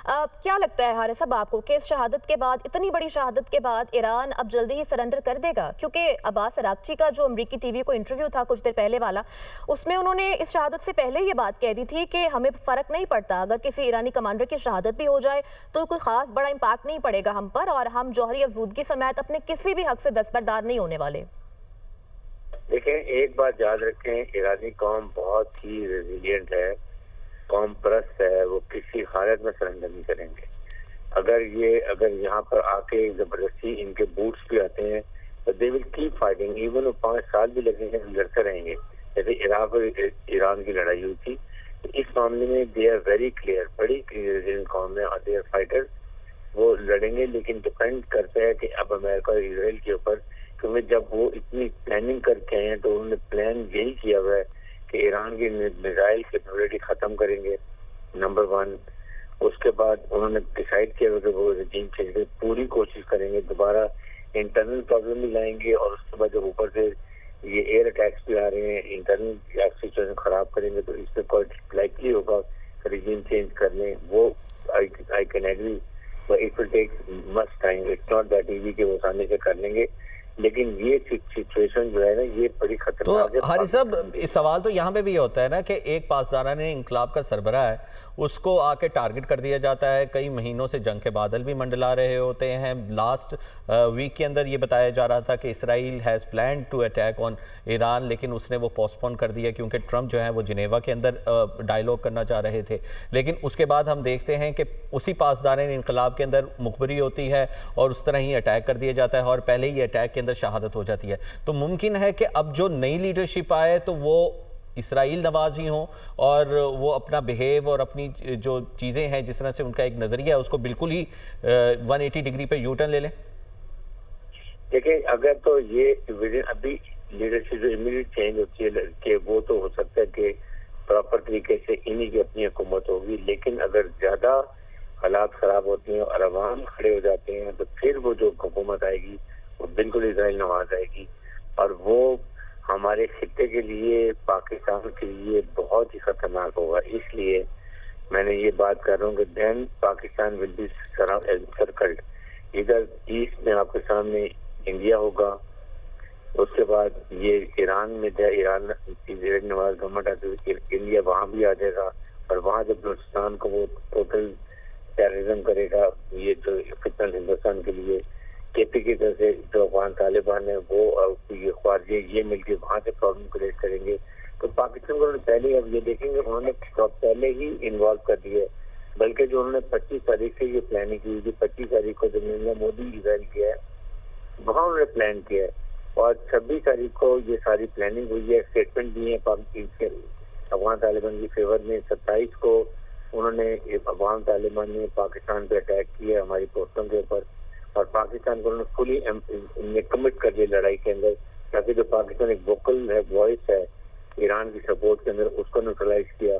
क्या लगता है हारिस साहब आपको कि इस शहादत के बाद, इतनी बड़ी शहादत के बाद, ईरान अब जल्दी ही सरेंडर कर देगा? क्योंकि अब्बास अरागची का जो अमरीकी टीवी को इंटरव्यू था कुछ देर पहले वाला, उसमें उन्होंने इस शहादत से पहले ये बात कह दी थी कि हमें फ़र्क नहीं पड़ता, अगर किसी ईरानी कमांडर की शहादत भी हो जाए तो कोई ख़ास बड़ा इम्पैक्ट नहीं पड़ेगा हम पर, और हम जौहरी अफजूदगी समेत अपने किसी भी हक से दस्तबरदार नहीं होने वाले। देखें, एक बात याद रखें, ईरानी कौम बहुत ही रेजिलियंट है, कौम परस्त है, वो किसी हालत में सरेंडर नहीं करेंगे। अगर यहाँ पर आके जबरदस्ती इनके बूट्स भी आते हैं तो they will keep fighting, even वो 5 साल भी लगेंगे, लड़ते रहेंगे। जैसे इराक और ईरान की लड़ाई हुई थी, तो इस मामले में दे आर वेरी क्लियर, बड़ी रेजिलियंट कौम है और दे आर फाइटर्स, वो लड़ेंगे। लेकिन डिपेंड करता है कि अब अमेरिका और इसराइल के ऊपर, क्योंकि जब वो इतनी प्लानिंग करके आए हैं तो उन्होंने प्लान यही किया हुआ है कि ईरान की मिसाइल कैपेबिलिटी खत्म करेंगे, नंबर 1। उसके बाद उन्होंने डिसाइड किया हुआ कि वो रजीम चेंज की पूरी कोशिश करेंगे, दोबारा इंटरनल प्रॉब्लम भी लाएंगे, और उसके बाद जब ऊपर से ये एयर अटैक्स भी आ रहे हैं, इंटरनल सिचुएशन खराब करेंगे, तो इसमें बहुत लाइकली होगा कि रजीम चेंज कर लें। वो I can agree, but it will take much time, it's not that easy कि वो आसानी से कर लेंगे। लेकिन ये सिचुएशन जो है ना, ये बड़ी खतरनाक है। तो हारिस साहब, सवाल तो यहाँ पे भी होता है ना कि एक पासदारान इंकलाब का सरबराह है, उसको आके टारगेट कर दिया जाता है। कई महीनों से जंग के बादल भी मंडला रहे होते हैं। लास्ट वीक के अंदर ये बताया जा रहा था कि Israel has plan to attack on Iran, लेकिन उसने वो पोस्टपोन कर दिया क्योंकि ट्रंप जो है वो जिनेवा के अंदर डायलॉग करना चाह रहे थे। लेकिन उसके बाद हम देखते हैं कि उसी पासदारान इंकलाब के अंदर मुखबरी होती है और उस तरह ही अटैक कर दिया जाता है, और पहले ही अटैक के अंदर शहादत हो जाती है। तो मुमकिन है कि अब जो नई लीडरशिप आए तो वो इसराइल नवाज ही हो, और वो अपना बिहेव और अपनी जो चीज़ें हैं, जिस तरह से उनका एक नज़रिया है, उसको बिल्कुल ही 180 डिग्री पे यूटर्न ले लें। देखिए, अगर तो ये अभी लीडरशिप जो इमीडिएट चेंज होती है कि वो तो हो सकता है कि प्रॉपर तरीके से इन्हीं की अपनी हुकूमत होगी, लेकिन अगर ज्यादा हालात खराब होती हैं और अवाम खड़े हो जाते हैं तो फिर वो जो हुकूमत आएगी वो बिल्कुल इसराइल नवाज आएगी, और वो हमारे खित्ते के लिए, पाकिस्तान के लिए बहुत ही खतरनाक होगा। इसलिए मैंने ये बात कर रहा हूँ कि then Pakistan will be circled. इधर ईस्ट में आपके सामने इंडिया होगा, उसके बाद ये ईरान में ईरान नवाज गवर्नमेंट आती है, इंडिया वहां भी आ जाएगा, और वहां जब हिंदुस्तान को वो टोटल टेररिज्म करेगा, ये जो फितनल हिंदुस्तान के लिए केपी की तरफ से जो अफगान तालिबान है वो ये ख्वारजे ये मिलकर वहां से प्रॉब्लम क्रिएट करेंगे। तो पाकिस्तान को पहले अब ये देखेंगे, उन्होंने पहले ही इन्वॉल्व कर दिए, बल्कि जो उन्होंने 25 तारीख से ये प्लानिंग की थी, 25 तारीख को जब नरेंद्र मोदी इजराइल किया है वहां उन्होंने प्लान किया है, और 26 तारीख को ये सारी प्लानिंग हुई है, स्टेटमेंट दिए हैं अफगान तालिबान की फेवर में। 27 को उन्होंने अफगान तालिबान ने पाकिस्तान पे अटैक किया हमारी पोस्टों के ऊपर, और पाकिस्तान को उन्होंने फुली कमिट कर दिया लड़ाई के अंदर, ताकि जो पाकिस्तान एक वोकल है, वॉइस है ईरान की सपोर्ट के अंदर, उसको न्यूट्रलाइज किया।